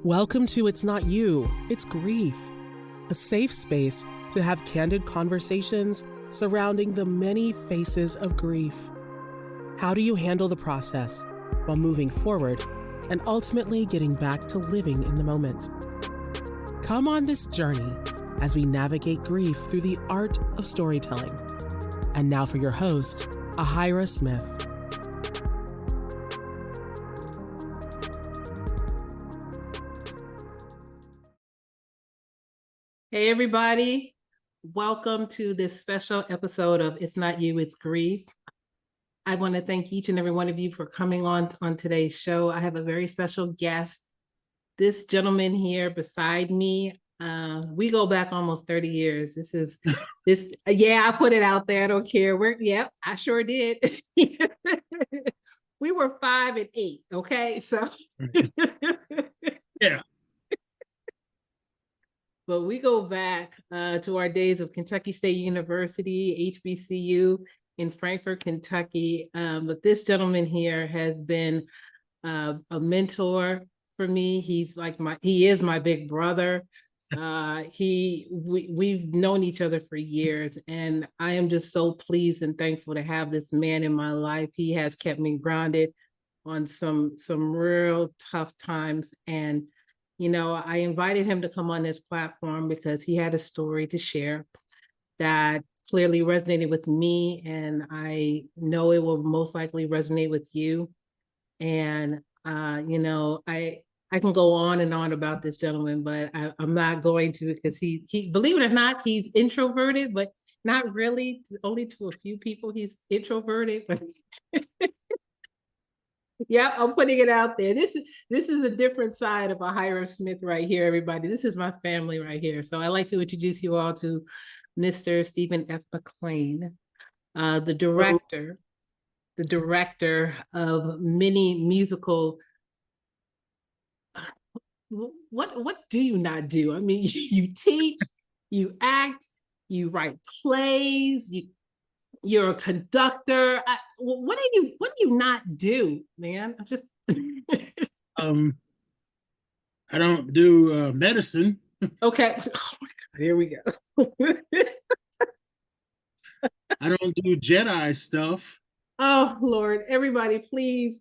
Welcome to It's Not You, It's Grief, a safe space to have candid conversations surrounding the many faces of grief. How do you handle the process while moving forward and ultimately getting back to living in the moment? Come on this journey as we navigate grief through the art of storytelling. And now for your host, Ahira Smith. Hey, everybody. Welcome to this special episode of It's Not You, It's Grief. I want to thank each and every one of you for coming on today's show. I have a very special guest. This gentleman here beside me, we go back almost 30 years. Yeah, I put it out there. I don't care. Yep, I sure did. We were 5 and 8, okay? So yeah. But we go back to our days of Kentucky State University, HBCU in Frankfort, Kentucky. But this gentleman here has been a mentor for me. He is my big brother. We've known each other for years, and I am just so pleased and thankful to have this man in my life. He has kept me grounded on some real tough times, and I invited him to come on this platform because he had a story to share that clearly resonated with me, and I know it will most likely resonate with you. And I can go on and on about this gentleman, but I'm not going to, because he believe it or not, he's introverted, but not really. Only to a few people he's introverted, but yeah, I'm putting it out there. This is a different side of Ahira Smith right here, everybody. This is my family right here. So I'd like to introduce you all to Mr. Stephen F. McClain, the director of many musical. What do you not do? I mean, you teach, you act, you write plays, you're a conductor. What do you not do, man? I'm just I don't do medicine. Okay. Oh my God, here we go. I don't do Jedi stuff. Oh Lord, everybody, please.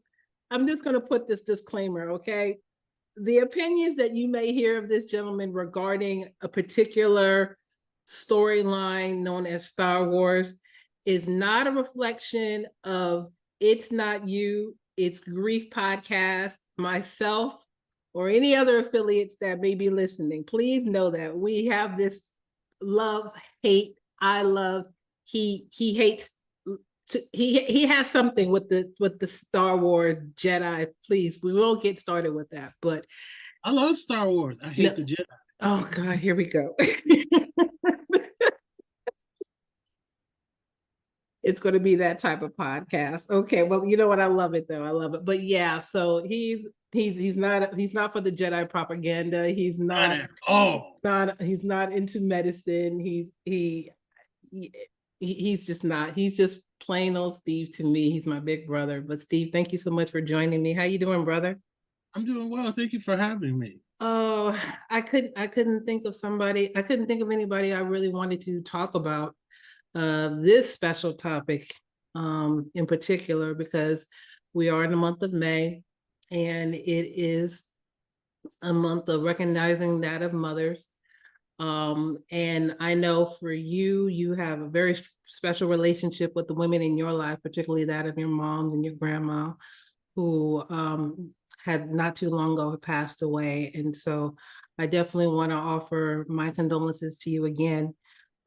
I'm just going to put this disclaimer, okay? The opinions that you may hear of this gentleman regarding a particular storyline known as Star Wars is not a reflection of It's Not You, It's Grief podcast, myself, or any other affiliates that may be listening. Please know that we have this love, hate, I love, he hates, he has something with the Star Wars Jedi. Please, we won't get started with that, but I love Star Wars. I hate the Jedi. Oh God, here we go. It's going to be that type of podcast. Okay, well, you know what? I love it though. I love it. But yeah, so he's not for the Jedi propaganda. He's not at all. He's not into medicine. He's just not. He's just plain old Steve to me. He's my big brother. But Steve, thank you so much for joining me. How you doing, brother? I'm doing well. Thank you for having me. Oh, I couldn't think of somebody. I couldn't think of anybody I really wanted to talk about this special topic in particular, because we are in the month of May, and it is a month of recognizing that of mothers. And I know for you have a very special relationship with the women in your life, particularly that of your moms and your grandma, who had not too long ago passed away. And so I definitely want to offer my condolences to you again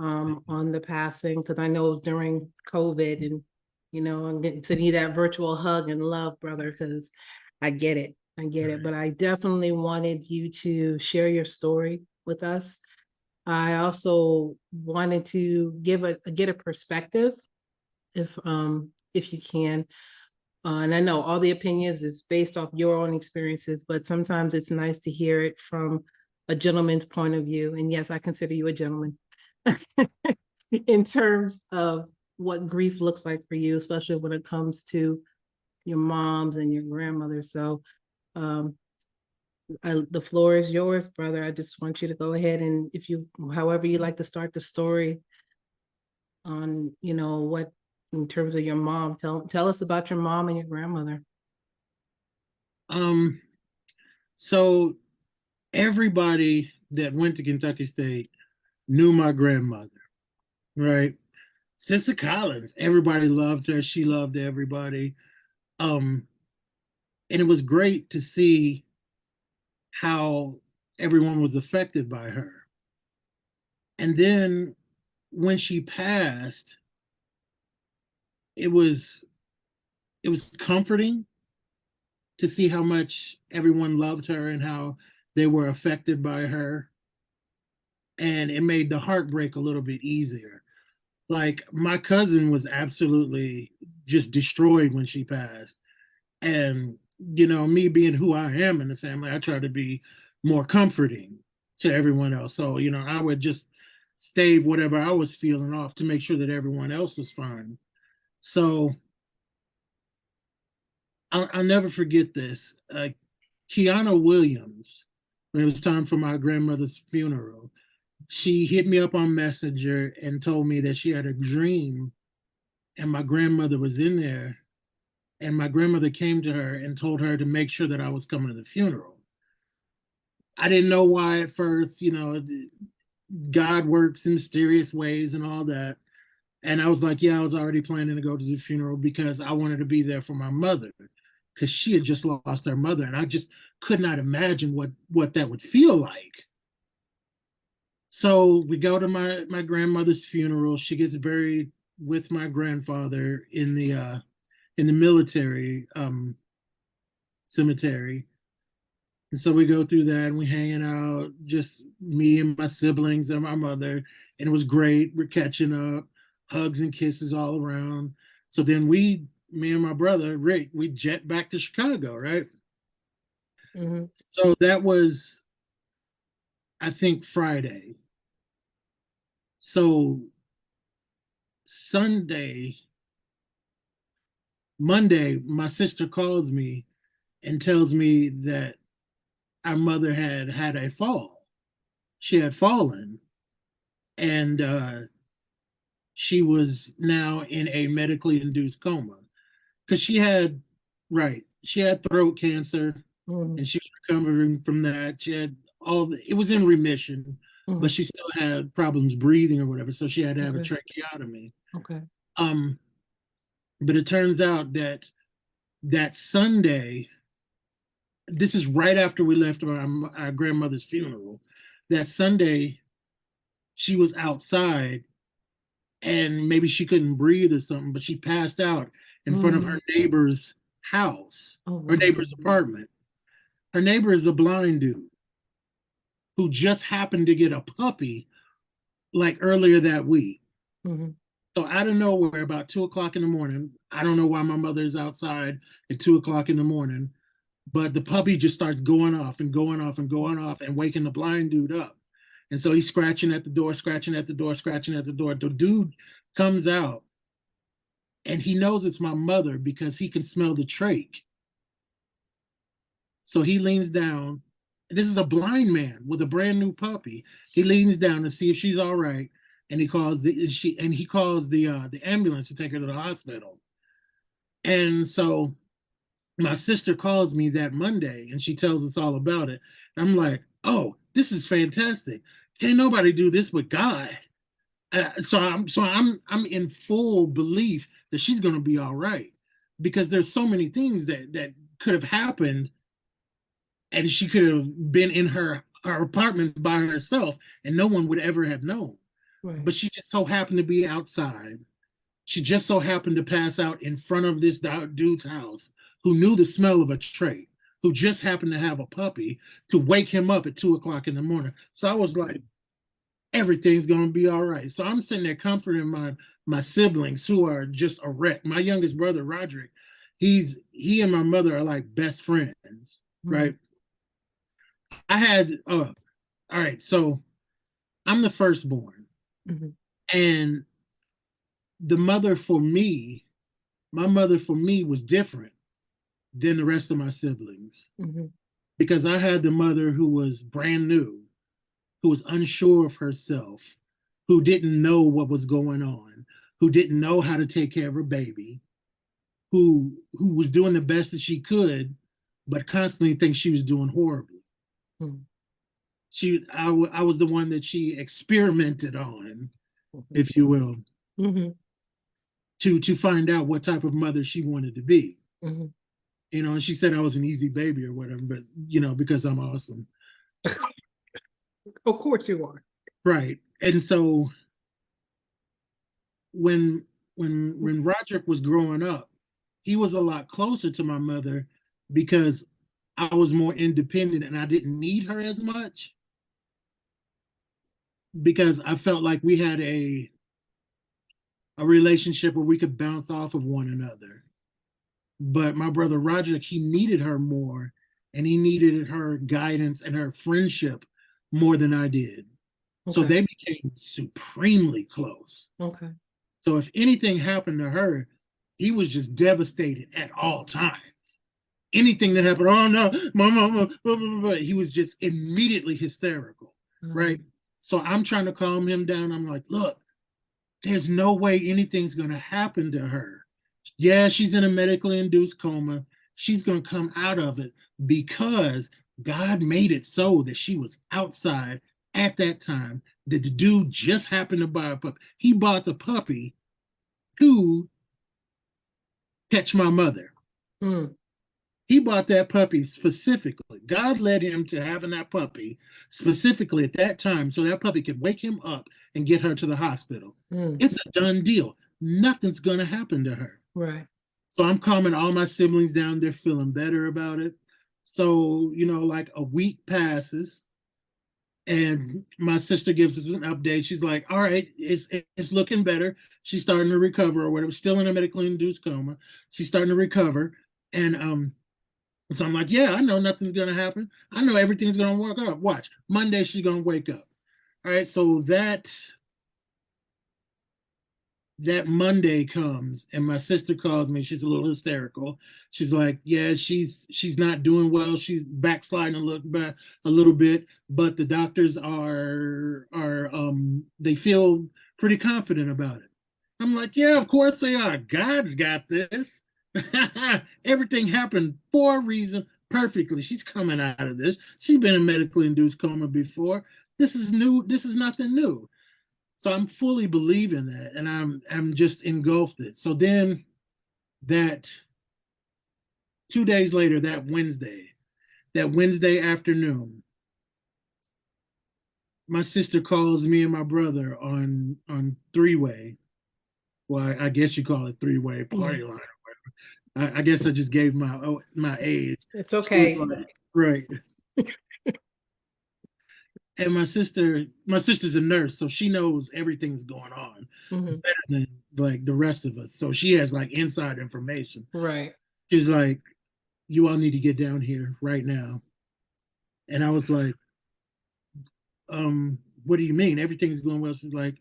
on the passing, because I know during COVID, and I'm getting to need that virtual hug and love, brother, because I get it. But I definitely wanted you to share your story with us. I also wanted to get a perspective, if you can. And I know all the opinions is based off your own experiences, but sometimes it's nice to hear it from a gentleman's point of view. And yes, I consider you a gentleman in terms of what grief looks like for you, especially when it comes to your moms and your grandmothers. So The floor is yours, brother. I just want you to go ahead and if you, however you like to start the story on, what in terms of your mom, tell us about your mom and your grandmother. Um, so everybody that went to Kentucky State knew my grandmother, right? Sister Collins, everybody loved her. She loved everybody. Um, and it was great to see how everyone was affected by her. And then when she passed, it was it was comforting to see how much everyone loved her and how they were affected by her. And it made the heartbreak a little bit easier. Like my cousin was absolutely just destroyed when she passed. And, me being who I am in the family, I try to be more comforting to everyone else. So, I would just stave whatever I was feeling off to make sure that everyone else was fine. So I'll never forget this. Kiana Williams, when it was time for my grandmother's funeral, she hit me up on Messenger and told me that she had a dream and my grandmother was in there. And my grandmother came to her and told her to make sure that I was coming to the funeral. I didn't know why at first, God works in mysterious ways and all that. And I was like, yeah, I was already planning to go to the funeral because I wanted to be there for my mother because she had just lost her mother. And I just could not imagine what that would feel like. So we go to my grandmother's funeral. She gets buried with my grandfather in the military cemetery. And so we go through that and we hanging out, just me and my siblings and my mother. And it was great. We're catching up, hugs and kisses all around. So then me and my brother, Rick, we jet back to Chicago, right? Mm-hmm. So that was, I think, Friday. So Monday, my sister calls me and tells me that our mother had had a fall. She had fallen and she was now in a medically induced coma because she had throat cancer Mm-hmm. and she was recovering from that. She had it was in remission, Mm-hmm. but she still had problems breathing or whatever. So she had to have a Okay. tracheotomy. Okay. Um, but it turns out that Sunday, this is right after we left our grandmother's funeral. That Sunday, she was outside and maybe she couldn't breathe or something, but she passed out in front of her neighbor's house, Oh, her wow. neighbor's apartment. Her neighbor is a blind dude who just happened to get a puppy like earlier that week. Mm-hmm. So out of nowhere, about 2 o'clock in the morning, I don't know why my mother's outside at 2 o'clock in the morning, but the puppy just starts going off and going off and going off and waking the blind dude up. And so he's scratching at the door, scratching at the door, scratching at the door. The dude comes out and he knows it's my mother because he can smell the trach. So he leans down. This is a blind man with a brand new puppy. He leans down to see if she's all right, and he calls the ambulance to take her to the hospital. And so my sister calls me that Monday, and she tells us all about it. I'm like, oh, this is fantastic. Can't nobody do this but God. So I'm in full belief that she's going to be all right because there's so many things that could have happened and she could have been in her apartment by herself and no one would ever have known. Right. But she just so happened to be outside. She just so happened to pass out in front of this dude's house who knew the smell of a trait, who just happened to have a puppy to wake him up at 2 o'clock in the morning. So I was like, everything's gonna be all right. So I'm sitting there comforting my siblings who are just a wreck. My youngest brother, Roderick, he and my mother are like best friends, right? I had all right, so I'm the firstborn. Mm-hmm. And the mother for me, my mother for me was different than the rest of my siblings. Mm-hmm. because I had the mother who was brand new, who was unsure of herself, who didn't know what was going on, who didn't know how to take care of her baby, who was doing the best that she could, but constantly thinks she was doing horribly. Mm. I was the one that she experimented on, if you will, Mm-hmm. to find out what type of mother she wanted to be. Mm-hmm. You know, and she said I was an easy baby or whatever, but you know, because I'm awesome. Of course you are. Right. And so when Roderick was growing up, he was a lot closer to my mother because I was more independent and I didn't need her as much because I felt like we had a relationship where we could bounce off of one another. But my brother Roderick, he needed her more and he needed her guidance and her friendship more than I did. So Okay. they became supremely close. Okay. So if anything happened to her, he was just devastated at all times. Anything that happened, oh no, mama, he was just immediately hysterical, right? So I'm trying to calm him down. I'm like, look, there's no way anything's going to happen to her. Yeah, she's in a medically induced coma. She's going to come out of it because God made it so that she was outside at that time. That the dude just happened to buy a puppy. He bought the puppy to catch my mother. Mm. He bought that puppy specifically. God led him to having that puppy specifically at that time so that puppy could wake him up and get her to the hospital. Mm. It's a done deal. Nothing's going to happen to her. Right. So I'm calming all my siblings down. They're feeling better about it. So, you know, like a week passes and my sister gives us an update. She's like, all right, it's looking better. She's starting to recover or whatever. Still in a medically induced coma. She's starting to recover. And so I'm like, yeah, I know nothing's gonna happen. I know everything's gonna work out. Watch. Monday she's gonna wake up. All right. So that Monday comes and my sister calls me. She's a little hysterical. She's like, yeah, she's not doing well. She's backsliding a little bit, but the doctors are they feel pretty confident about it. I'm like, yeah, of course they are. God's got this. Everything happened for a reason perfectly. She's coming out of this. She's been in medically induced coma before. This is new. This is nothing new. So I'm fully believing that, and I'm just engulfed it. So then that 2 days later, that Wednesday afternoon, my sister calls me and my brother on three-way. Well, I guess you call it three-way party line. I guess I just gave my age. It's okay. Like, right. And my sister's a nurse, so she knows everything's going on better than like the rest of us. So she has like inside information. Right. She's like, you all need to get down here right now. And I was like, what do you mean? Everything's going well. She's like,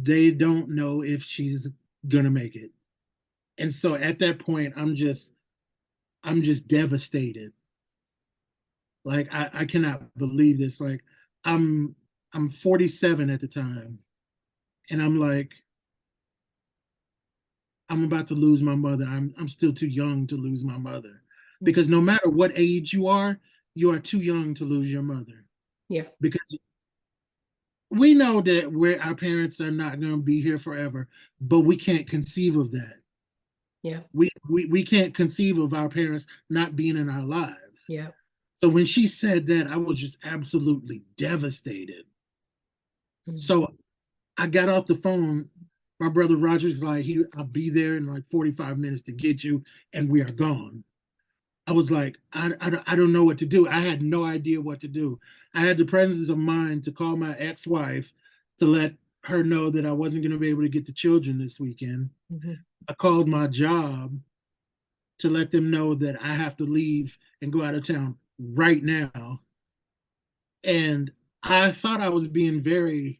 they don't know if she's gonna make it. And so at that point, I'm just devastated. Like I cannot believe this. Like I'm 47 at the time, and I'm like, I'm about to lose my mother. I'm still too young to lose my mother. Because no matter what age you are too young to lose your mother. Yeah. Because we know that our parents are not going to be here forever, but we can't conceive of that. Yeah. We can't conceive of our parents not being in our lives. Yeah. So when she said that, I was just absolutely devastated. So I got off the phone. My brother Roger's like, I'll be there in like 45 minutes to get you, and we are gone. I was like, I don't know what to do. I had no idea what to do. I had the presence of mind to call my ex-wife to let her know that I wasn't going to be able to get the children this weekend. I called my job to let them know that I have to leave and go out of town right now. And I thought I was being very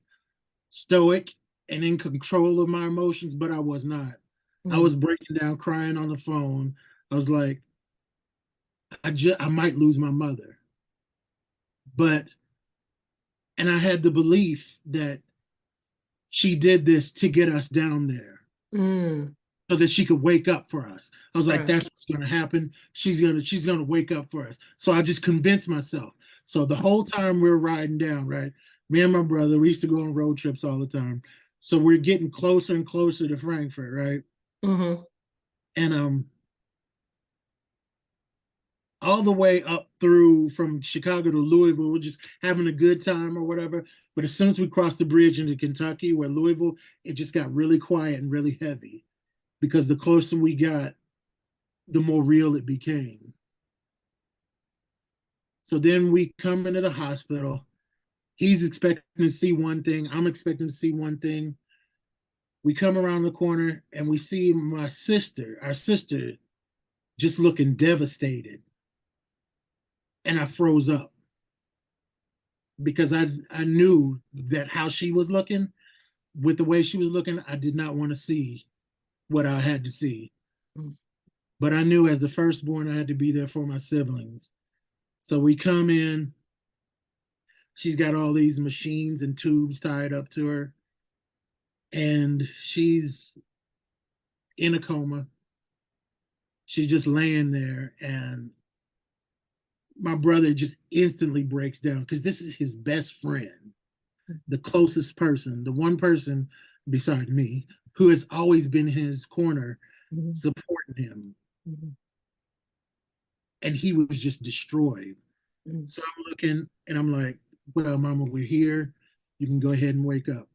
stoic and in control of my emotions, but I was not. I was breaking down, crying on the phone. I was like, I might lose my mother. But, and I had the belief that she did this to get us down there Mm, so that she could wake up for us. I was like, right. that's what's going to happen. She's gonna wake up for us. So I just convinced myself. So the whole time we were riding down, right? Me and my brother, we used to go on road trips all the time. So we're getting closer and closer to Frankfurt, right? Mm-hmm. And all the way up through from Chicago to Louisville, we're just having a good time or whatever. But as soon as we crossed the bridge into Kentucky, where Louisville, it just got really quiet and really heavy because the closer we got, the more real it became. So then we come into the hospital. He's expecting to see one thing. I'm expecting to see one thing. We come around the corner and we see our sister, just looking devastated. And I froze up because I knew that how she was looking, with the way she was looking, I did not want to see what I had to see. Mm. But I knew as the firstborn, I had to be there for my siblings. So we come in. She's got all these machines and tubes tied up to her, and she's in a coma. She's just laying there, and my brother just instantly breaks down because this is his best friend, the closest person, the one person beside me who has always been in his corner, Mm-hmm. supporting him. Mm-hmm. And he was just destroyed. Mm-hmm. So I'm looking and I'm like, well, mama, we're here. You can go ahead and wake up.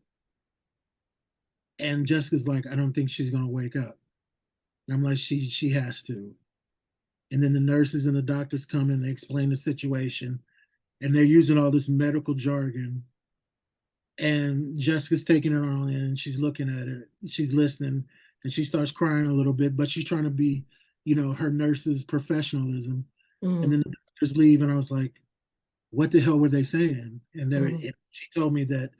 And Jessica's like, I don't think she's gonna wake up. And I'm like, she has to. And then the nurses and the doctors come and they explain the situation. And they're using all this medical jargon. And Jessica's taking it all in and she's looking at it. She's listening and she starts crying a little bit, but she's trying to be, her nurse's professionalism. Mm-hmm. And then the doctors leave, and I was like, what the hell were they saying? And Mm-hmm. she told me that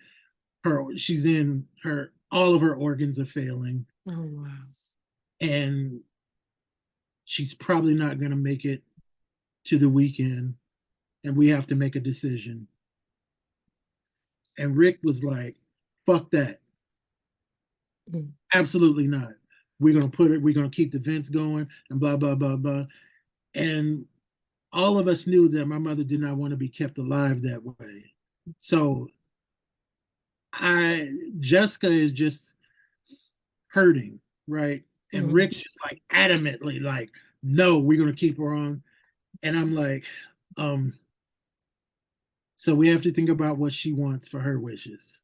she's in her, all of her organs are failing, Oh, wow. and she's probably not going to make it to the weekend, and we have to make a decision. And Rick was like, fuck that. Mm-hmm. Absolutely not. We're going to keep the vents going and blah, blah, blah, blah. And all of us knew that my mother did not want to be kept alive that way. So Jessica is just hurting, right? And Mm-hmm. Rick's just like adamantly like, no, we're gonna keep her on. And I'm like, um, so we have to think about what she wants for her wishes.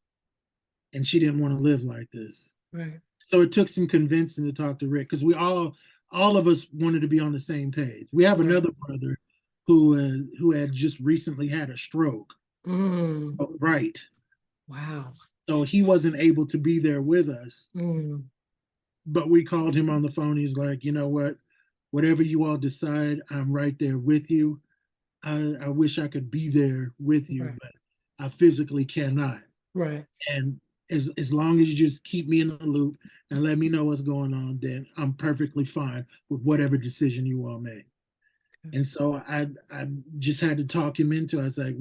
And she didn't want to live like this. Right. So it took some convincing to talk to Rick because we all of us wanted to be on the same page. We have Right. another brother who had just recently had a stroke. Mm. Right. Wow. So he wasn't able to be there with us. Mm. But we called him on the phone. He's like, you know what? Whatever you all decide, I'm right there with you. I wish I could be there with you, Right. but I physically cannot. Right. And as long as you just keep me in the loop and let me know what's going on, then I'm perfectly fine with whatever decision you all make. Okay. And so I just had to talk him into it. I was like,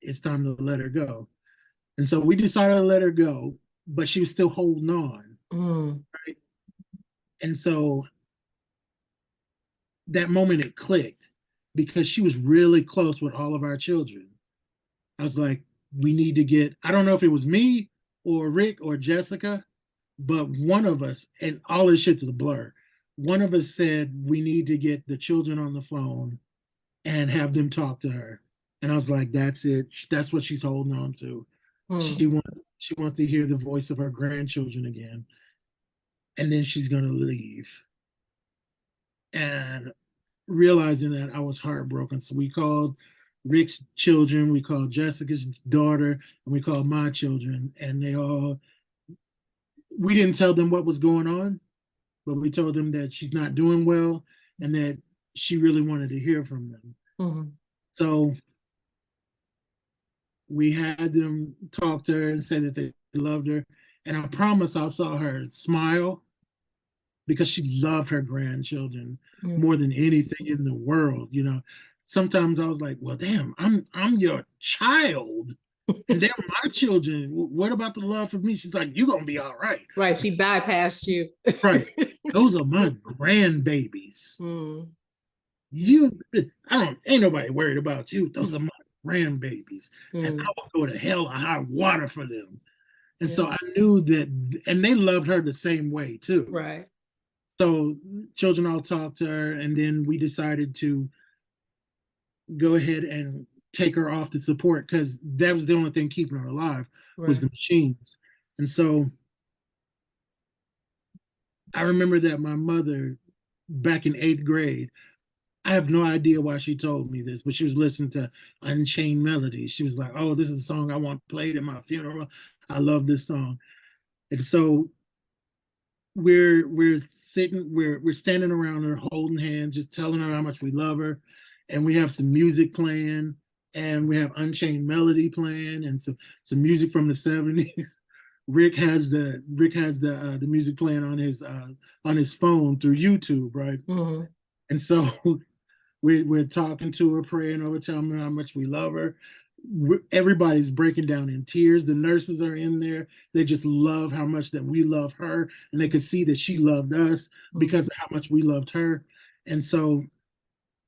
it's time to let her go. And so we decided to let her go, but she was still holding on. Mm. Right. And so that moment it clicked because she was really close with all of our children. I was like, we need to get, I don't know if it was me or Rick or Jessica, but one of us, and all this shit's a blur, one of us said we need to get the children on the phone and have them talk to her. And I was like, that's it. That's what she's holding on to. Mm. She wants to hear the voice of her grandchildren again. And then she's gonna leave. And realizing that, I was heartbroken. So we called Rick's children, we called Jessica's daughter, and we called my children. And we didn't tell them what was going on, but we told them that she's not doing well and that she really wanted to hear from them. Mm-hmm. So we had them talk to her and say that they loved her. And I promise I saw her smile because she loved her grandchildren Mm. more than anything in the world. You know, sometimes I was like, well, damn, I'm your child, and they're my children. What about the love for me? She's like, you're gonna be all right. Right, she bypassed you. Right. Those are my grandbabies. Mm. You, ain't nobody worried about you. Those are my grandbabies, and I Mm. will go to hell or high water for them. And Yeah. so I knew that, and they loved her the same way too. Right. So children all talked to her, and then we decided to go ahead and take her off the support because that was the only thing keeping her alive was Right. the machines. And so I remember that my mother, back in 8th grade, I have no idea why she told me this, but she was listening to Unchained Melodies. She was like, "Oh, this is a song I want played at my funeral. I love this song." And so we're sitting, we're standing around her, holding hands, just telling her how much we love her, and we have some music playing, and we have Unchained Melody playing, and some music from the 70s. Rick has the music playing on his phone through YouTube, right? Mm-hmm. And so we're talking to her, praying over, telling her how much we love her. Everybody's breaking down in tears. The nurses are in there. They just love how much that we love her, and they could see that she loved us because of how much we loved her. And so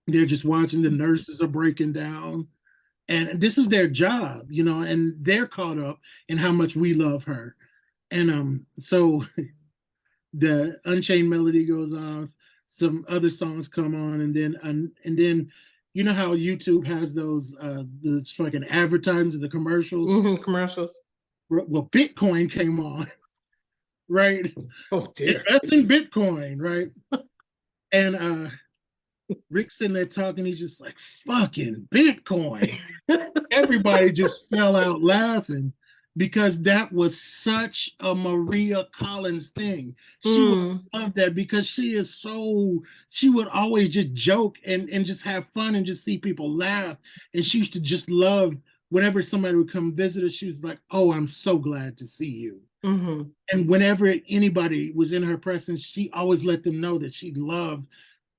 they're just watching. The nurses are breaking down, and this is their job, you know, and they're caught up in how much we love her. And so the Unchained Melody goes off, some other songs come on, and then you know how YouTube has those the fucking advertisements, the commercials. Mm-hmm. Commercials. Well, Bitcoin came on, right? Oh dear. Invest in Bitcoin, right? And Rick's sitting there talking, he's just like, fucking Bitcoin. Everybody just fell out laughing because that was such a Maria Collins thing. She would love that because she would always just joke and just have fun and just see people laugh. And she used to just love whenever somebody would come visit her, she was like, oh, I'm so glad to see you. Mm-hmm. And whenever anybody was in her presence, she always let them know that she loved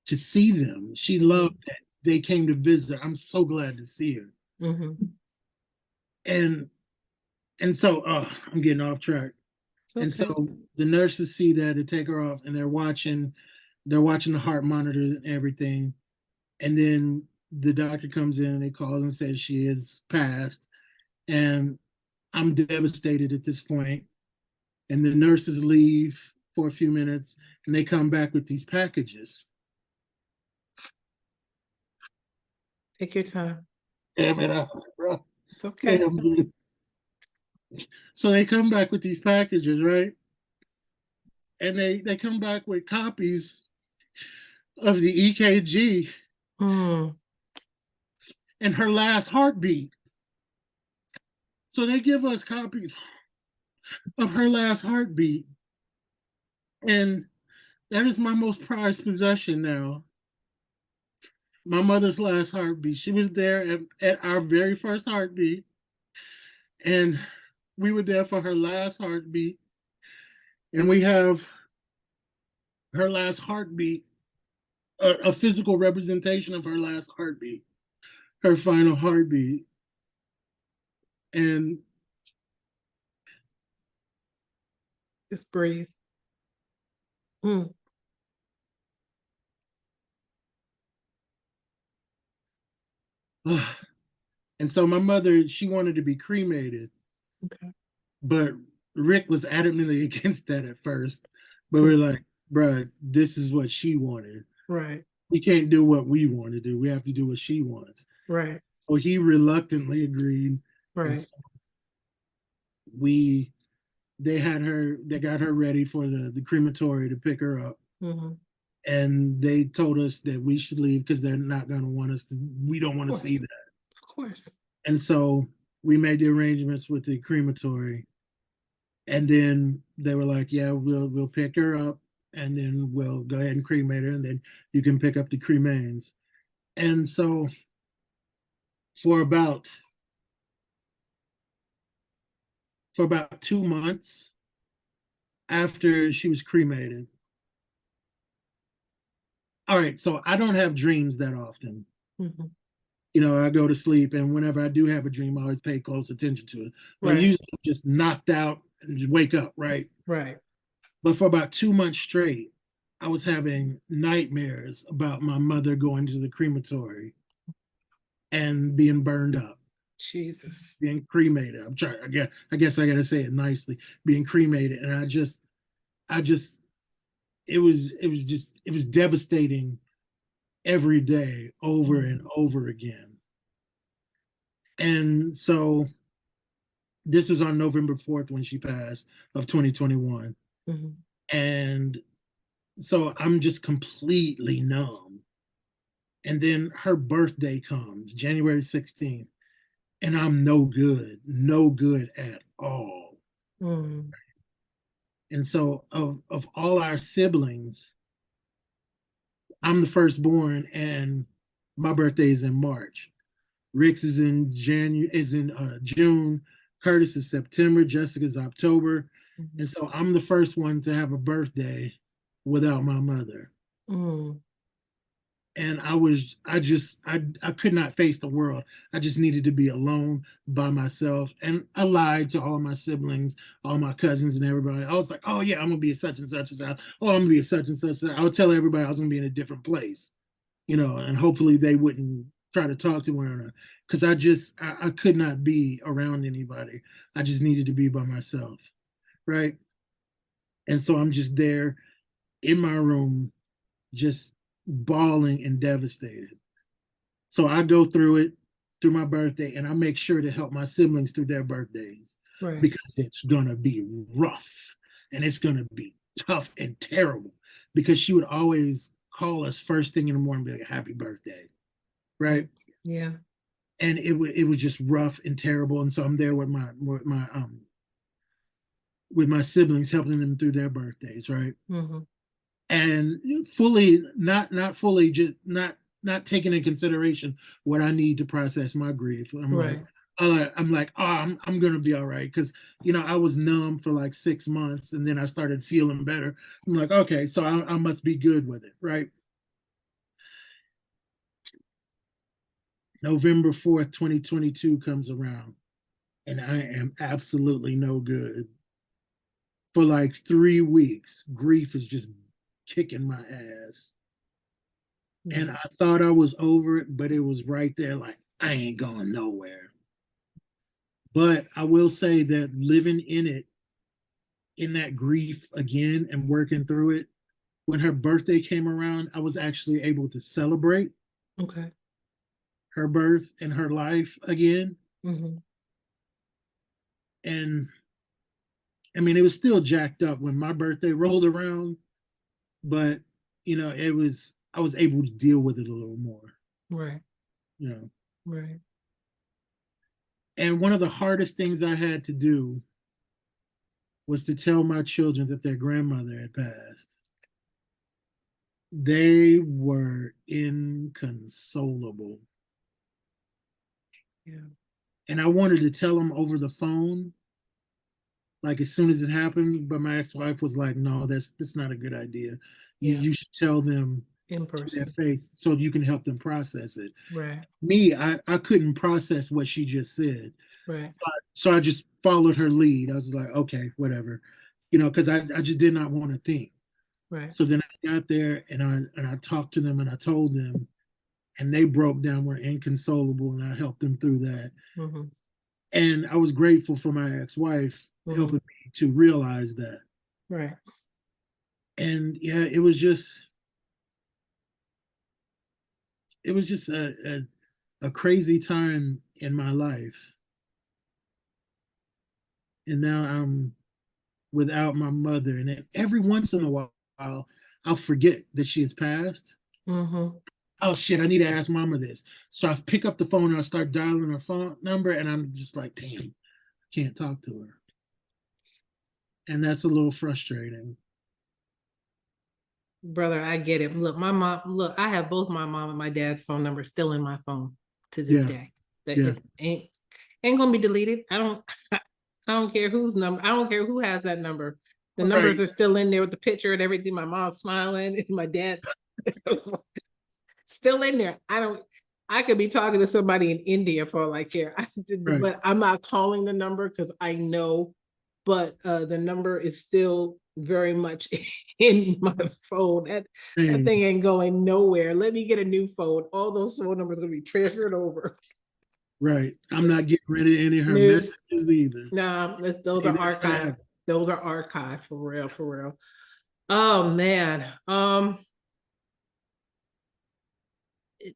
to see them. She loved that they came to visit. I'm so glad to see her. Mm-hmm. And so I'm getting off track. Okay. And so the nurses see that, they take her off, and they're watching the heart monitor and everything. And then the doctor comes in and they call and says she is passed. And I'm devastated at this point. And the nurses leave for a few minutes and they come back with these packages. Take your time. Damn it, bro. It's okay. So they come back with these packages, right? And they come back with copies of the EKG and her last heartbeat. So they give us copies of her last heartbeat. And that is my most prized possession now. My mother's last heartbeat. She was there at our very first heartbeat. And we were there for her last heartbeat. And we have her last heartbeat, a physical representation of her last heartbeat, her final heartbeat. And just breathe. And so my mother, she wanted to be cremated. Okay. But Rick was adamantly against that at first. But we're like, bruh, this is what she wanted. Right. We can't do what we want to do. We have to do what she wants. Right. So he reluctantly agreed. Right. So they got her ready for the crematory to pick her up. Mm-hmm. And they told us that we should leave because they're not going to want us to, we don't want to see that. Of course. And so we made the arrangements with the crematory. And then they were like, yeah, we'll pick her up and then we'll go ahead and cremate her, and then you can pick up the cremains. And so for about 2 months after she was cremated, all right, so I don't have dreams that often. Mhm. You know, I go to sleep, and whenever I do have a dream, I always pay close attention to it. But Right. usually I'm just knocked out and just wake up, right? Right. But for about 2 months straight, I was having nightmares about my mother going to the crematory and being burned up, Jesus. being cremated. I'm trying, I guess I gotta say it nicely, being cremated. And I just, it was devastating every day over and over again. And so this was on November 4th when she passed of 2021. Mhm. And so I'm just completely numb. And then her birthday comes, January 16th, and I'm no good at all. Mm. And so of all our siblings, I'm the firstborn, and my birthday is in March. Rick's is in June, Curtis is September, Jessica's October. Mhm. And so I'm the first one to have a birthday without my mother. Mm. And I could not face the world. I just needed to be alone by myself. And I lied to all my siblings, all my cousins and everybody. I was like, oh yeah, I'm gonna be a such and such. Oh, I'm gonna be a such and such. I would tell everybody I was gonna be in a different place, you know, and hopefully they wouldn't try to talk to one another. Because I could not be around anybody. I just needed to be by myself. Right. And so I'm just there in my room, just bawling and devastated. So I go through it through my birthday, and I make sure to help my siblings through their birthdays, Right. because it's gonna be rough and it's gonna be tough and terrible. Because she would always call us first thing in the morning, and be like, "Happy birthday," right? Yeah. And it was just rough and terrible. And so I'm there with my siblings, helping them through their birthdays, right? Mm-hmm. And fully not fully, just not taking in consideration what I need to process my grief. Right. I'm like, oh, I'm gonna be all right, because you know I was numb for like 6 months, and then I started feeling better. I'm like, okay, so I must be good with it, right? November 4th, 2022 comes around, and I am absolutely no good. For like 3 weeks, grief is just kicking my ass. And I thought I was over it, but it was right there, like, I ain't going nowhere. But I will say that living in it, in that grief again and working through it, when her birthday came around, I was actually able to celebrate Okay. her birth and her life again. Mm-hmm. And I mean, it was still jacked up when my birthday rolled around, but you know, I was able to deal with it a little more, Right. you know. Right. And one of the hardest things I had to do was to tell my children that their grandmother had passed. They were inconsolable. Yeah. And I wanted to tell them over the phone, like as soon as it happened, but my ex-wife was like, no, that's not a good idea. Yeah. You should tell them In to person. their face so you can help them process it. Right. Me, I couldn't process what she just said. Right. So I just followed her lead. I was like, okay, whatever. You know, because I just did not want to think. Right. So then I got there, and I talked to them, and I told them, and they broke down, were inconsolable, and I helped them through that. Mm-hmm. And I was grateful for my ex-wife helping me to realize that. Right. And yeah, it was just a crazy time in my life. And now I'm without my mother. And then every once in a while, I'll forget that she has passed. Mm-hmm. Oh shit, I need to ask mama this. So I pick up the phone and I start dialing her phone number, and I'm just like, damn, I can't talk to her. And that's a little frustrating. Brother, I get it. Look, my mom, look, I have both my mom and my dad's phone numbers still in my phone to this day. It ain't gonna be deleted. I don't care whose number, I don't care who has that number. The numbers are still in there with the picture and everything. My mom's smiling, my dad Still in there. I could be talking to somebody in India for all I care. Right. But I'm not calling the number because I know, but the number is still very much in my phone. That Same. thing ain't going nowhere. Let me get a new phone. All those phone numbers are gonna be transferred over. Right. I'm not getting rid of any of her Nope. messages either. Nah, those Stay are there archived. forever. Those are archived for real, for real. Oh man.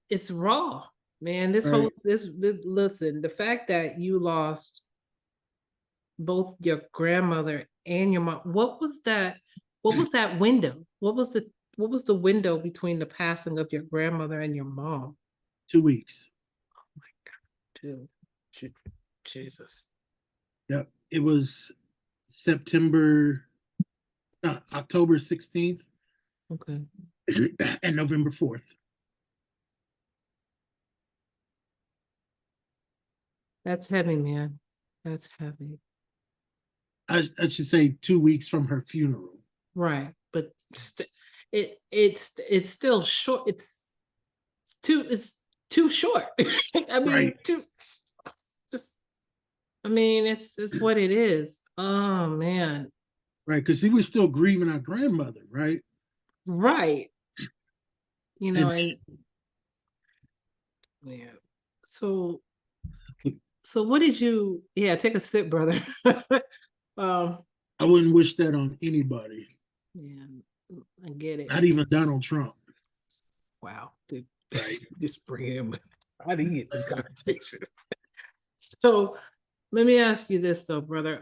It's raw, man. This Right. whole this listen, the fact that you lost both your grandmother and your mom, what was that window? What was the window between the passing of your grandmother and your mom? 2 weeks. Dude, Jesus. Yep. It was October 16th Okay. and November 4th. That's heavy, man. That's heavy. I should say 2 weeks from her funeral. Right. But it's still short. It's too short. I mean, Right. just I mean, it's what it is. Oh man. Right. Because he was still grieving our grandmother, right? Right. You know, And and man. So so what did you take a sip, brother. um I wouldn't wish that on anybody, yeah, I get it. not even Donald Trump. Wow. Right. Just bring him. I didn't get this conversation. So let me ask you this though, brother.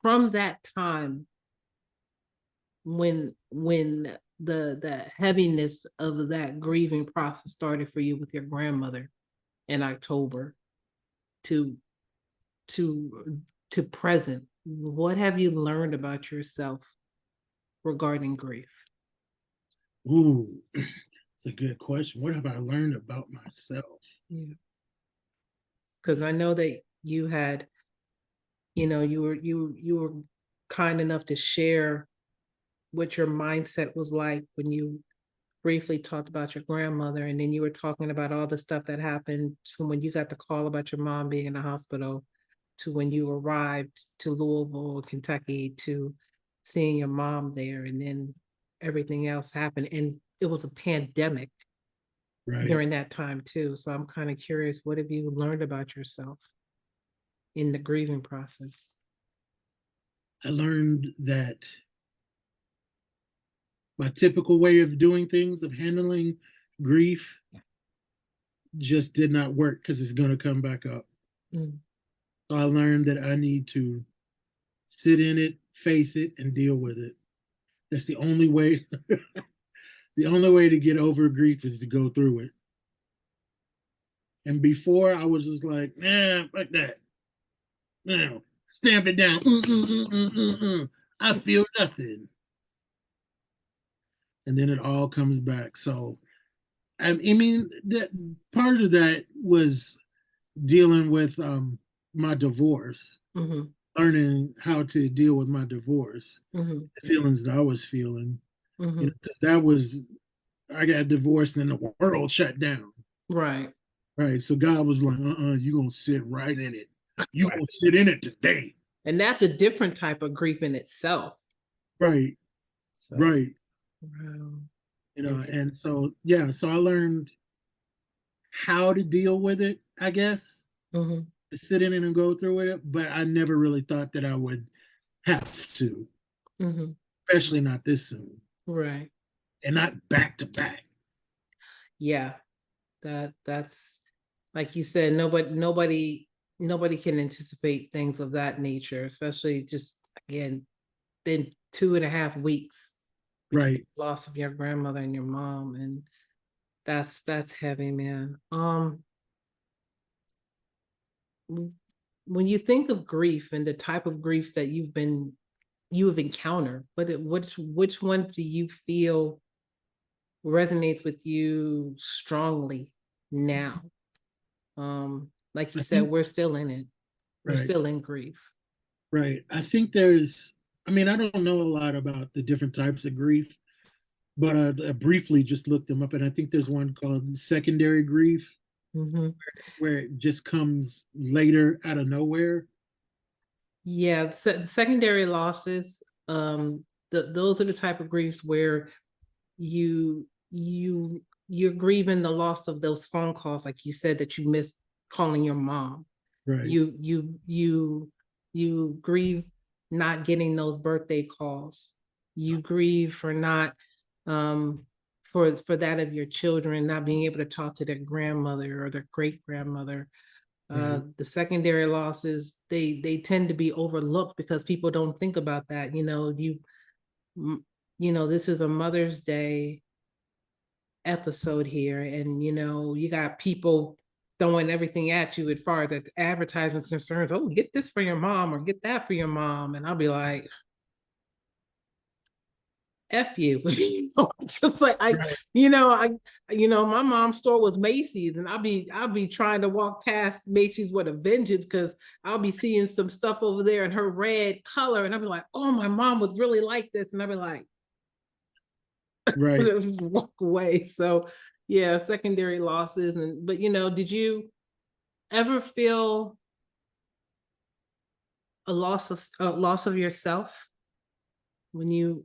From that time when the heaviness of that grieving process started for you with your grandmother in October to to present, what have you learned about yourself regarding grief? Ooh, it's a good question. What have I learned about myself? Yeah. Because I know that you had, you were kind enough to share what your mindset was like when you briefly talked about your grandmother, and then you were talking about all the stuff that happened from when you got the call about your mom being in the hospital to when you arrived to Louisville, Kentucky, to seeing your mom there, and then everything else happened. And it was a pandemic Right. during that time too. So I'm kind of curious, what have you learned about yourself in the grieving process? I learned that my typical way of doing things, of handling grief, just did not work because it's going to come back up. Mm. So I learned that I need to sit in it, face it, and deal with it. That's the only way. The only way to get over grief is to go through it. And before I was just like, nah, fuck that. No, stamp it down. I feel nothing. And then it all comes back. So I mean, that part of that was dealing with my divorce, Mm-hmm. learning how to deal with my divorce, Mm-hmm. the feelings that I was feeling, Mm-hmm. because I got divorced and the world shut down. Right. Right. So God was like, you're going to sit right in it. You're going to sit in it today. And that's a different type of grief in itself. Right. So, Right. wow. And so, yeah, so I learned how to deal with it, I guess, Mm-hmm. to sit in it and go through it. But I never really thought that I would have to, Mm-hmm. especially not this soon Right. and not back to back. Yeah. That's like you said, nobody can anticipate things of that nature, especially just again, been 2.5 weeks between Right. the loss of your grandmother and your mom. And that's heavy, man. When you think of grief and the type of griefs that you have encountered, which one do you feel resonates with you strongly now? Like you I said, think, we're still in it. We're right. still in grief. Right. I think there's I mean, I don't know a lot about the different types of grief, but I briefly just looked them up, and I think there's one called secondary grief, Hmm. where it just comes later out of nowhere. Yeah, the secondary losses, those are the type of griefs where you you you're grieving the loss of those phone calls, like you said that you missed calling your mom. Right. You grieve not getting those birthday calls. You grieve for not for that of your children not being able to talk to their grandmother or their great grandmother. Right. The secondary losses, they tend to be overlooked because people don't think about that. This is a Mother's Day episode here, and you got people throwing everything at you as far as advertisements concerns. Oh, get this for your mom or get that for your mom, and I'll be like, F you. Just like Right. my mom's store was Macy's, and I'll be trying to walk past Macy's with a vengeance because I'll be seeing some stuff over there in her red color, and I'll be like, oh, my mom would really like this, and I'll be like, Right. just walk away. So yeah, secondary losses. But did you ever feel a loss of yourself when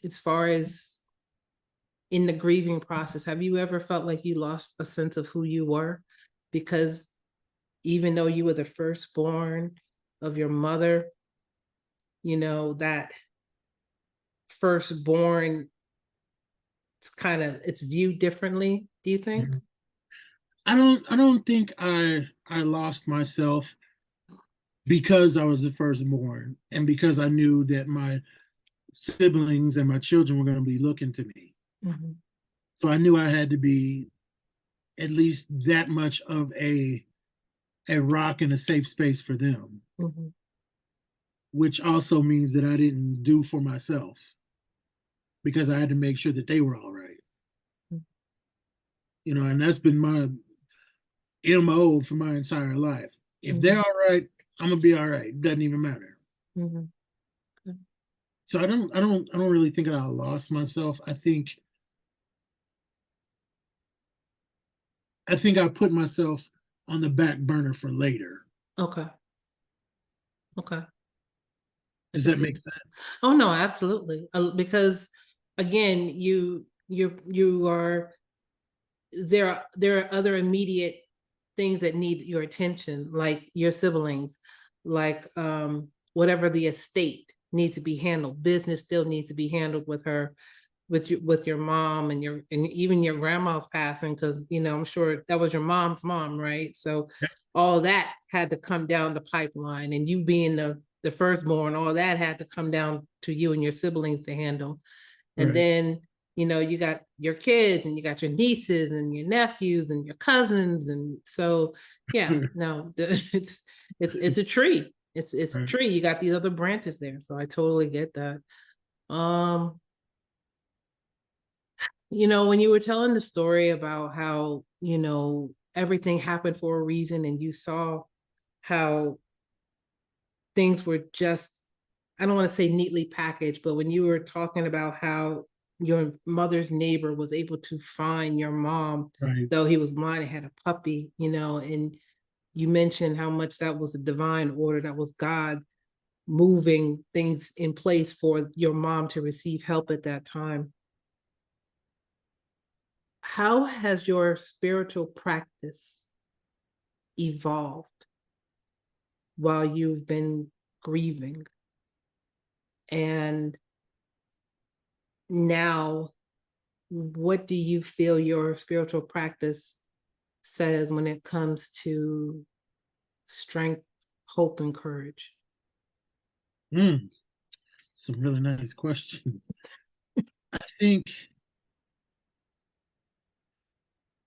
as far as in the grieving process? Have you ever felt like you lost a sense of who you were? Because even though you were the firstborn of your mother, that firstborn, it's viewed differently, do you think? Mhm. I don't think I lost myself because I was the firstborn and because I knew that my siblings and my children were going to be looking to me. Mm-hmm. So I knew I had to be at least that much of a rock and a safe space for them, Mm-hmm. which also means that I didn't do for myself because I had to make sure that they were all right. And that's been my MO for my entire life. If they're Mm-hmm. all right, I'm gonna be all right. Doesn't even matter. Mm-hmm. So I don't really think I lost myself. I think I put myself on the back burner for later. Okay. Okay. Does It's, that make it's, sense? oh no, absolutely. Because again, you are there are other immediate things that need your attention, like your siblings, like whatever the estate needs to be handled. Business still needs to be handled with your mom and even your grandma's passing, because I'm sure that was your mom's mom, right? So Yeah. all that had to come down the pipeline, and you being the firstborn, all that had to come down to you and your siblings to handle. And Right. then you got your kids and you got your nieces and your nephews and your cousins, and so yeah, no, it's a tree. It's a Right. tree. You got these other branches there, so I totally get that. um when you were telling the story about how, everything happened for a reason, and you saw how things were just, I don't want to say neatly packaged, but when you were talking about how your mother's neighbor was able to find your mom, Right. though he was blind and had a puppy, and you mentioned how much that was a divine order, that was God moving things in place for your mom to receive help at that time. How has your spiritual practice evolved while you've been grieving? And now, what do you feel your spiritual practice says when it comes to strength, hope, and courage? Mm, some really nice questions. I think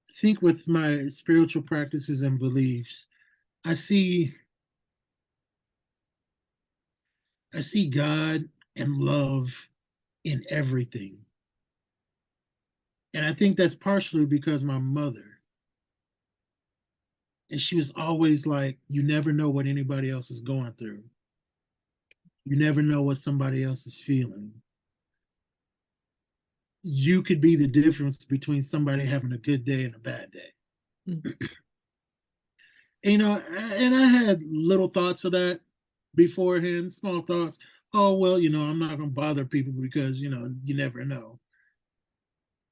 I think with my spiritual practices and beliefs, I see I see God and love in everything. And I think that's partially because my mother, and she was always like, you never know what anybody else is going through. You never know what somebody else is feeling. You could be the difference between somebody having a good day and a bad day. Mhm. You know, and I had little thoughts of that beforehand, small thoughts. Oh, well, you know, I'm not going to bother people because, you know, you never know.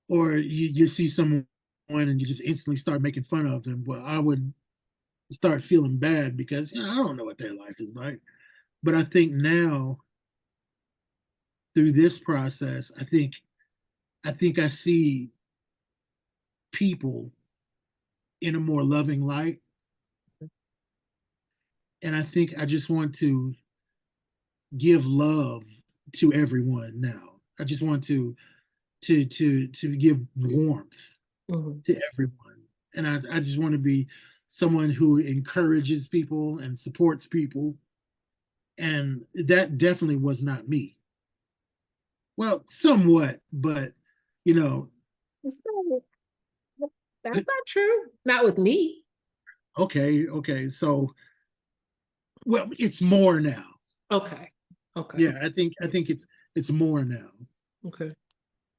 Or you see someone and you just instantly start making fun of them. Well, I would start feeling bad because, you know, I don't know what their life is like. But I think now through this process, I see people in a more loving light. And I think I just want to give love to everyone now. I just want to give warmth Mhm. to everyone. And I just want to be someone who encourages people and supports people. And that definitely was not me. Well, somewhat, but you know, So, that's not true. Not with me. okay. So well, it's more now. Okay. Okay. Yeah, I think it's more now. Okay.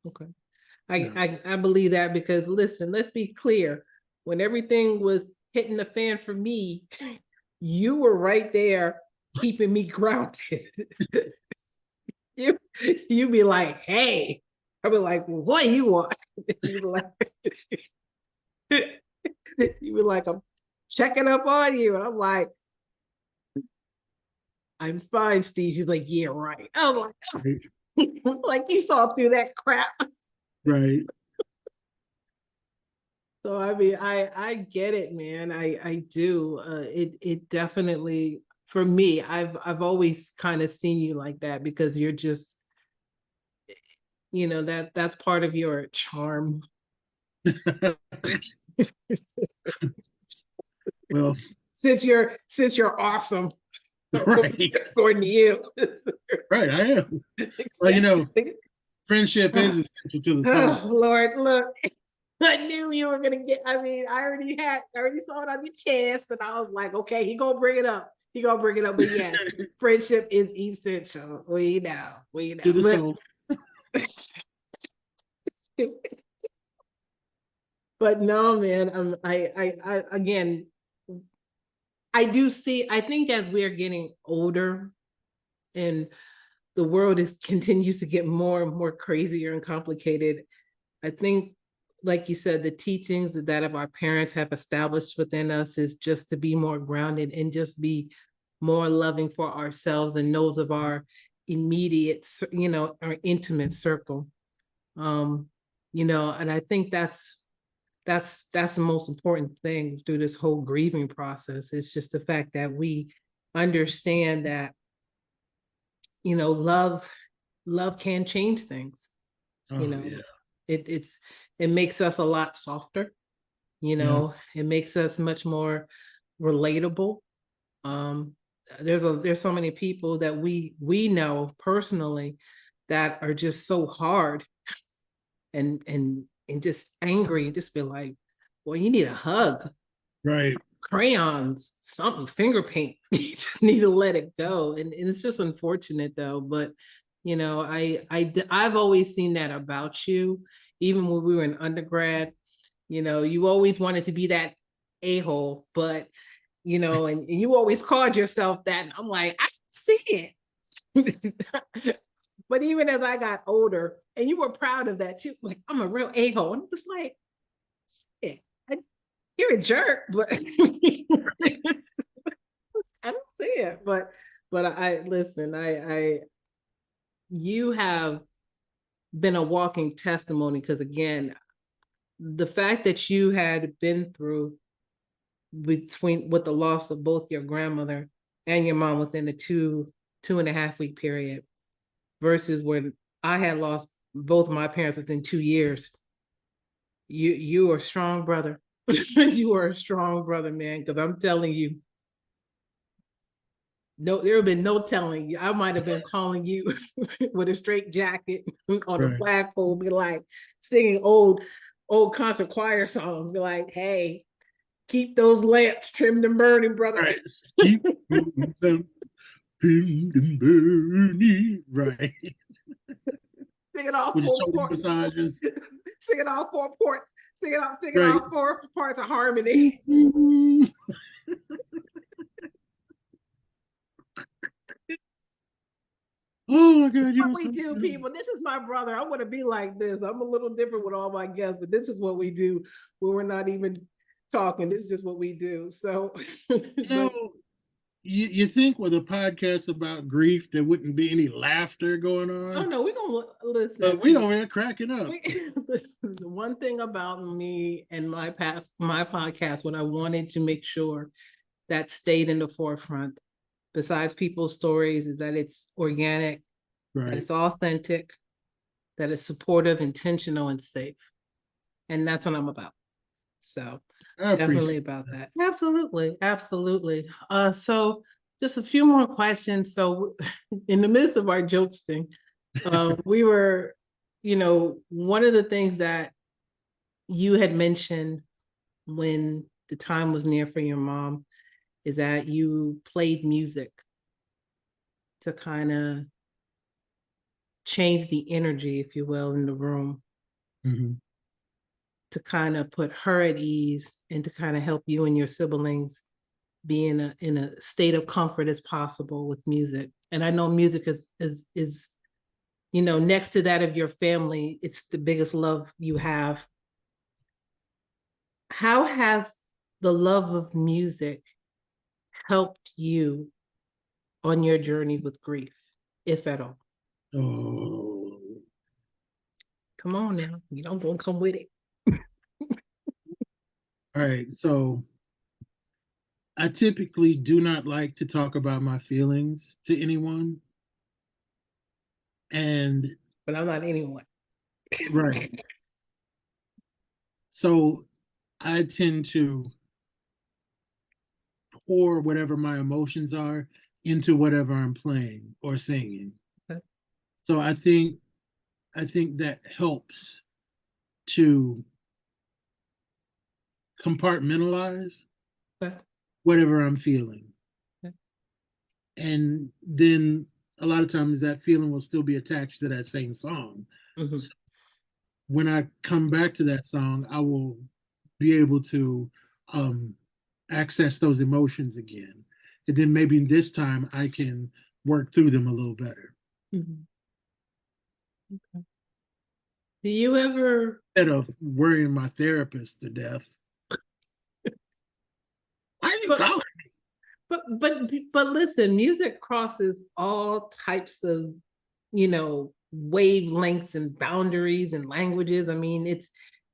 Okay. Yeah. I believe that because listen, let's be clear. When everything was hitting the fan for me, you were right there keeping me grounded. you you be like, hey. I'll be like, well, what do you want? You be like, you be like, I'm checking up on you. And I'm like, I'm fine, Steve. He's like, yeah, right. I'm like, Right. like you saw through that crap. Right. So I mean, I get it, man. I do. It definitely for me. I've always kind of seen you like that because you're just, that's part of your charm. Well, Since you're awesome, right. according to you. Right, I am. Well, you know, friendship is essential to the soul. Oh Lord, look. I knew you were gonna get. I mean, I already saw it on your chest, and I was like, okay, he gonna bring it up. He gonna bring it up. But yes, friendship is essential. We To know. the soul. But no, man. I again, I do see. I think as we are getting older, and the world is continues to get more and more crazier and complicated. I think, like you said, the teachings that of our parents have established within us is just to be more grounded and just be more loving for ourselves and those of our immediate, our intimate circle. Um, and I think that's the most important thing through this whole grieving process. It's just the fact that we understand that, love can change things. you Oh know yeah. it makes us a lot softer. Yeah. It makes us much more relatable. um there's so many people that we know personally that are just so hard and just angry and just be like, well, you need a hug, Right. crayons, something, finger paint. You just need to let it go. And it's just unfortunate though. But I've always seen that about you. Even when we were in undergrad, you always wanted to be that a-hole, but and you always called yourself that. And I'm like, I see it. But even as I got older, and you were proud of that too, like I'm a real a-hole. And I'm just like, yeah, you're a jerk, but I don't see it. But I listen, I you have been a walking testimony because again, the fact that you had been through between with the loss of both your grandmother and your mom within the two and a half week period versus when I had lost both of my parents within 2 years. You are a strong brother. You are a strong brother, man, because I'm telling you, no, there have been no telling you. I might have been calling you with a straight jacket on a Right. flagpole, be like singing old concert choir songs, be like, hey, keep those lamps trimmed and burning, brother. Right. Keep moving them. pinned and burning, right? Singing all With four shoulder parts. massages. Singing all four parts. Singing Right. all four parts of harmony. Oh my God, you What were we so do, silly. people. This is my brother. I want to be like this. I'm a little different with all my guests, but this is what we do when we're not even talking. This is just what we do. So, You know, but you think with a podcast about grief, there wouldn't be any laughter going oh on, no, we're gonna listen. but we over here cracking up. The one thing about me and my podcast, what I wanted to make sure that stayed in the forefront, besides people's stories, is that it's organic, that Right. it's authentic, that it's supportive, intentional, and safe. And that's what I'm about. So I definitely appreciate about that. Absolutely. Absolutely. So just a few more questions. So in the midst of our jokesting, we were, one of the things that you had mentioned when the time was near for your mom is that you played music to kind of change the energy, if you will, in the room, Mhm. to kind of put her at ease and to kind of help you and your siblings be in a state of comfort as possible with music. And I know music is next to that of your family, it's the biggest love you have. How has the love of music helped you on your journey with grief, if at all? Oh, Come on now, you don't gonna come with it. all right. So I typically do not like to talk about my feelings to anyone. And But I'm not anyone. right. So I tend to pour whatever my emotions are into whatever I'm playing or singing. Okay. So I think that helps to compartmentalize Okay. whatever I'm feeling. Okay. And then a lot of times that feeling will still be attached to that same song. Mhm. So when I come back to that song, I will be able to um, access those emotions again. And then maybe this time I can work through them a little better Mhm. Okay. Do you ever instead of worrying my therapist to death. Why are you but calling? but listen, music crosses all types of, wavelengths and boundaries and languages. I mean, it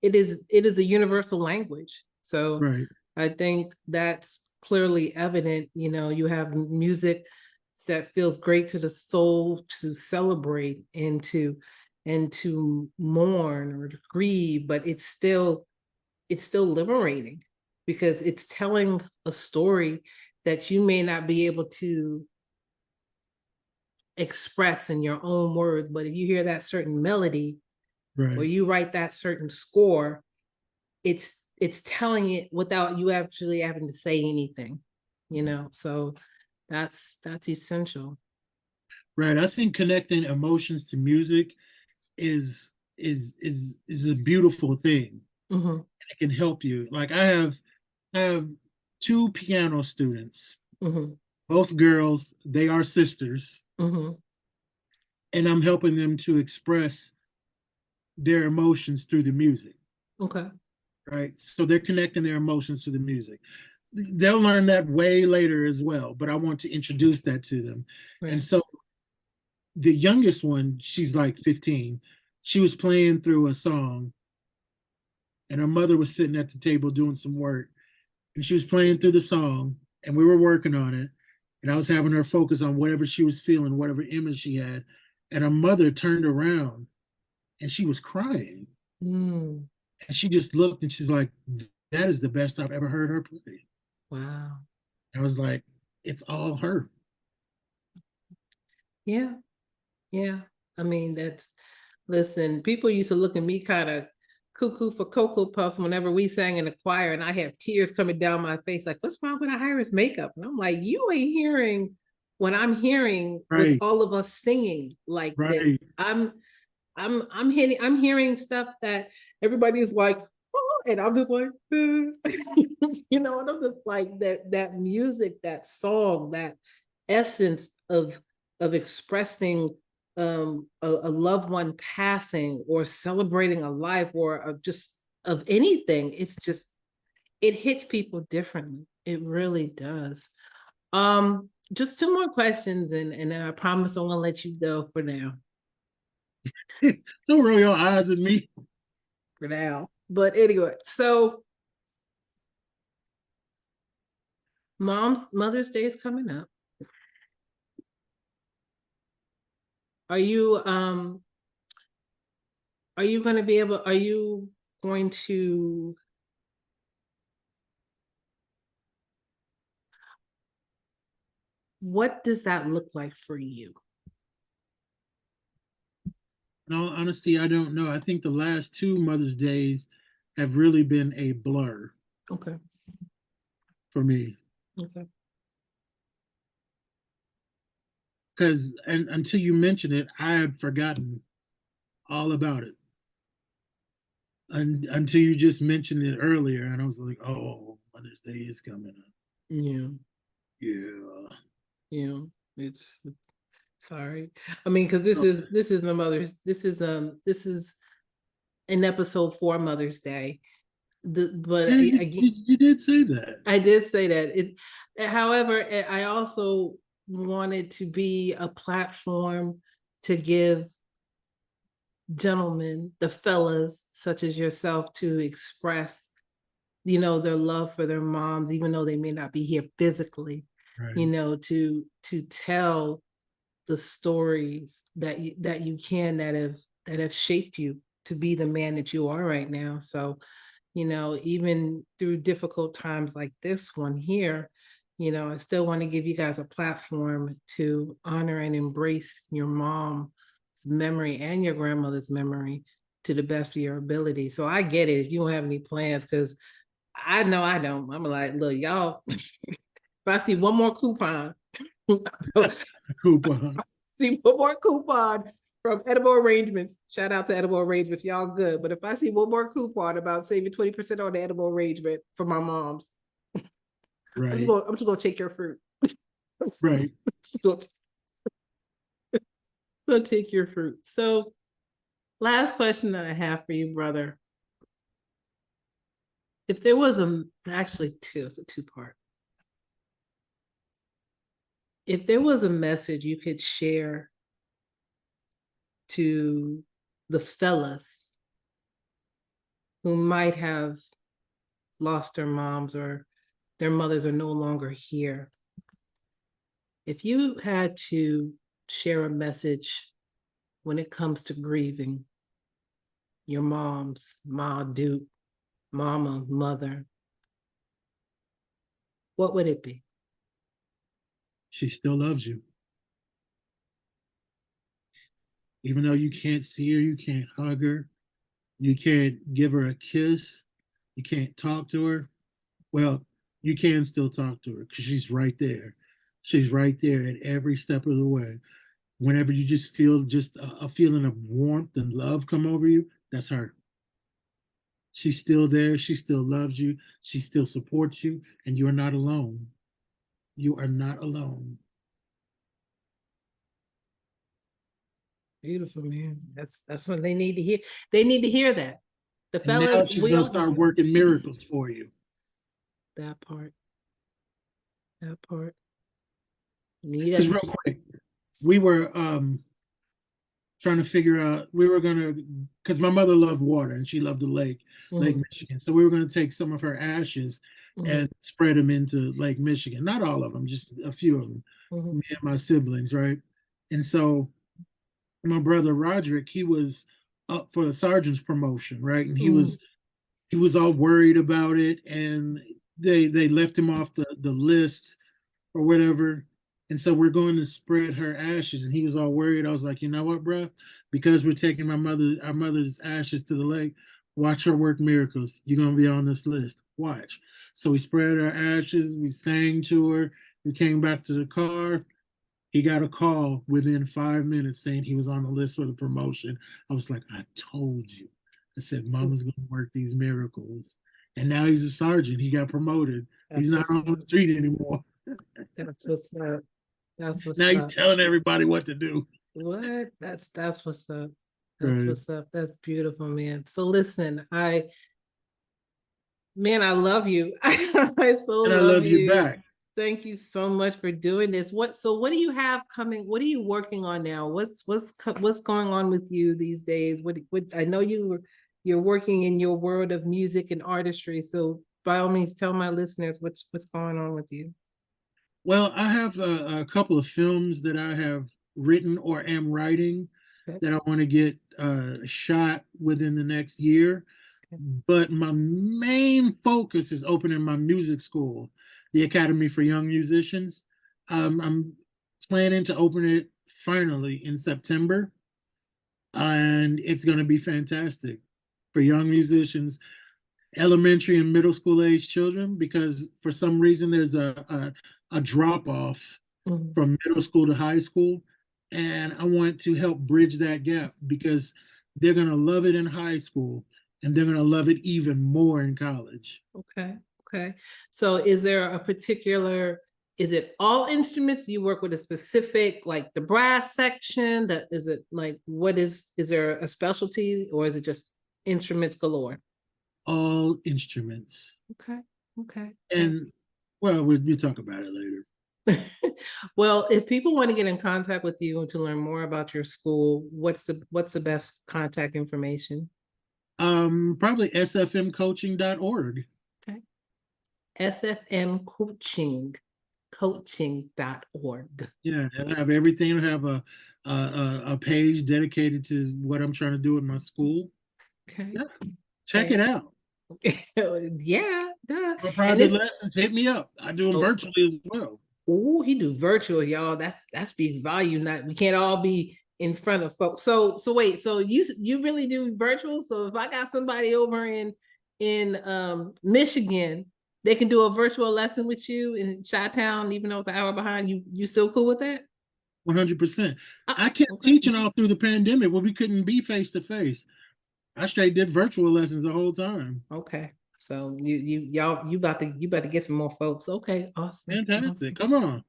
is a universal language. So Right. I think that's clearly evident. You have music that feels great to the soul to celebrate and to mourn or to grieve, but it's still liberating because it's telling a story that you may not be able to express in your own words. But if you hear that certain melody or Right. you write that certain score, it's telling it without you actually having to say anything. So that's essential. Right. I think connecting emotions to music is a beautiful thing. Hmm. It can help you. Like I have two piano students, Hmm. both girls. They are sisters, Hmm. and I'm helping them to express their emotions through the music. Okay. Right. So they're connecting their emotions to the music. They'll learn that way later as well, but I want to introduce that to them. And Right. so the youngest one, she's like 15. She was playing through a song, and her mother was sitting at the table doing some work, and she was playing through the song, and we were working on it, and I was having her focus on whatever she was feeling, whatever image she had, and her mother turned around and she was crying, Mm. and she just looked and she's like, "That is the best I've ever heard her play." Wow. I was like, "It's all her." Yeah. Yeah. I mean, listen, people used to look at me kind of cuckoo for Cocoa Puffs whenever we sang in the choir, and I have tears coming down my face, like, what's wrong with Iris makeup? And I'm like, you ain't hearing what I'm hearing with Right, all of us singing like right. this, I'm hearing stuff that everybody's like, oh, and I'm just like, you know, and I'm just like that music, that song, that essence of expressing a loved one passing or celebrating a life or of just of anything. It's just it hits people differently. It really does. Just two more questions, and then I promise I'm gonna let you go for now. Don't roll your eyes at me. For now. But anyway, so Mother's Day is coming up. Are you um are you going to be able are you going to what does that look like for you? In all honesty, I don't know. I think the last two Mother's Days have really been a blur Okay. for me. Okay. Because and until you mentioned it, I had forgotten all about it. Until you just mentioned it earlier, and I was like, "Oh, Mother's Day is coming up." Yeah. Yeah. Yeah. It's sorry. I mean, because this is my mother's this is an episode for Mother's Day. But Yeah, again, you did say that. I did say that. However, I also wanted to be a platform to give gentlemen, the fellas such as yourself, to express, you know, their love for their moms, even though they may not be here physically, you Right. know, to tell the stories that you can that have shaped you to be the man that you are right now. So you know, even through difficult times like this one here, you know, I still want to give you guys a platform to honor and embrace your mom's memory and your grandmother's memory to the best of your ability. So I get it if you don't have any plans, because I know I don't. I'm like, look, y'all, if I see one more coupon, Coupon. see one more coupon from Edible Arrangements. Shout out to Edible Arrangements. Y'all good. But if I see one more coupon about saving 20% on the edible arrangement for my mom's, Right. I'm just gonna take your fruit. I'm Right. just gonna take your fruit. So last question that I have for you, brother. If there was actually two, it's a two-part. If there was a message you could share to the fellas who might have lost their moms or their mothers are no longer here. If you had to share a message when it comes to grieving your mom's, Ma, Duke, Mama, Mother, what would it be? She still loves you. Even though you can't see her, you can't hug her, you can't give her a kiss, you can't talk to her. Well, you can still talk to her because she's right there. She's right there at every step of the way. Whenever you just feel just a feeling of warmth and love come over you, that's her. She's still there. She still loves you. She still supports you, and you're not alone. You are not alone. Beautiful, man. That's what they need to hear. They need to hear that. The And now fellas, she's we going to all start hear working miracles for you. that part. That part. You Because got real quick, we were trying to figure out we were gonna because my mother loved water and she loved the lake, Lake mm-hmm, Michigan. So we were gonna take some of her ashes mm-hmm, and spread them into Lake Michigan. Not all of them, just a few of them. mm-hmm, Me and my siblings, right? And so my brother Roderick, he was up for the sergeant's promotion, right? And mm-hmm. he was all worried about it, and they left him off the list or whatever. And so we're going to spread her ashes. And he was all worried. I was like, you know what, bro? Because we're taking our mother's ashes to the lake, watch her work miracles. You're gonna be on this list. Watch. So we spread our ashes, we sang to her, we came back to the car, He got a call within 5 minutes saying he was on the list for the promotion. I was like, I told you. I said, Mama's going to work these miracles. And now he's a sergeant. He got promoted. He's not on the street anymore. That's what's up. That's what's Now he's up. telling everybody what to do. What? That's what's up. That's Right. what's up. That's beautiful, man. So listen, I love you. I so And I love love you you. back. Thank you so much for doing this. What do you have coming? What are you working on now? What's going on with you these days? What I know you're working in your world of music and artistry. So by all means, tell my listeners what's going on with you. Well, I have a couple of films that I have written or am writing that I want to get shot within the next year. But my main focus is opening my music school, the Academy for Young Musicians. I'm planning to open it finally in September, and it's going to be fantastic for young musicians, elementary and middle school age children, because for some reason there's a drop off from middle school to high school. And I want to help bridge that gap because they're going to love it in high school and they're going to love it even more in college. Okay. So is there a particular, is it all instruments? You work with a specific, like the brass section? Is it like, is there a specialty or is it just instruments galore? All instruments. Okay. And well, we'll talk about it later. Well, if people want to get in contact with you and to learn more about your school, what's the best contact information? Probably sfmcoaching.org. Okay. sfmcoaching.org. Yeah, I have everything. I have a page dedicated to what I'm trying to do with my school. Okay. Yeah. Check it out. Yeah, duh. For private lessons, hit me up. I do them virtually as well. Oh, he do virtual, y'all. That speaks volume. We can't all be in front of folks. So wait, so you really do virtual? So if I got somebody over in Michigan, they can do a virtual lesson with you in Chi-Town, even though it's an hour behind. You still cool with that? 100%. I kept teaching all through the pandemic where we couldn't be face to face. I straight did virtual lessons the whole time. Okay. So you about to get some more folks. Okay, awesome. Fantastic. Awesome. Come on.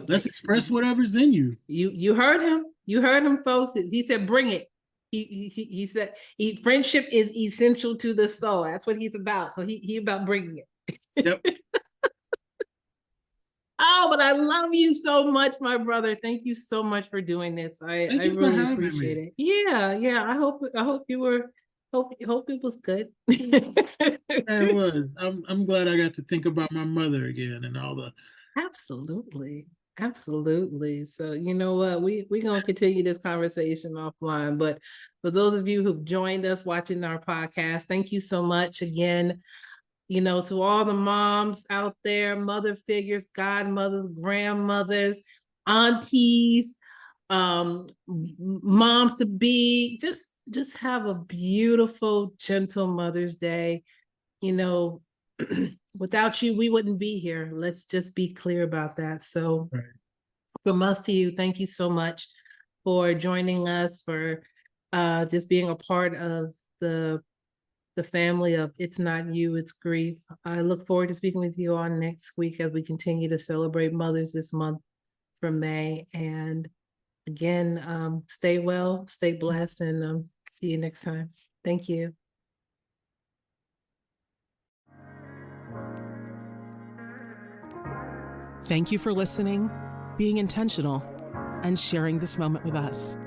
Let's express whatever's in you. You heard him. You heard him, folks. He said, bring it. He said friendship is essential to the soul. That's what he's about. So he about bringing it. Yep. Oh, but I love you so much, my brother. Thank you so much for doing this. I really appreciate it. Yeah. I hope it was good. It was. I'm glad I got to think about my mother again and all the. Absolutely. So you know what? We're gonna continue this conversation offline. But for those of you who've joined us watching our podcast, thank you so much again. You know, to all the moms out there, mother figures, godmothers, grandmothers, aunties, moms to be, just have a beautiful, gentle Mother's Day. You know, without you, we wouldn't be here. Let's just be clear about that. So from us to you, thank you so much for joining us, for just being a part of the family of It's Not You, It's Grief. I look forward to speaking with you all next week as we continue to celebrate mothers this month for May. And again, stay well, stay blessed, and see you next time. Thank you. Thank you for listening, being intentional, and sharing this moment with us.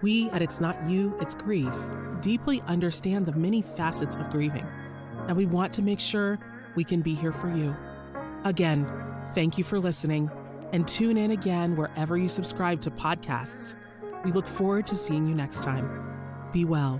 We at It's Not You, It's Grief deeply understand the many facets of grieving, and we want to make sure we can be here for you. Again, thank you for listening, and tune in again wherever you subscribe to podcasts. We look forward to seeing you next time. Be well.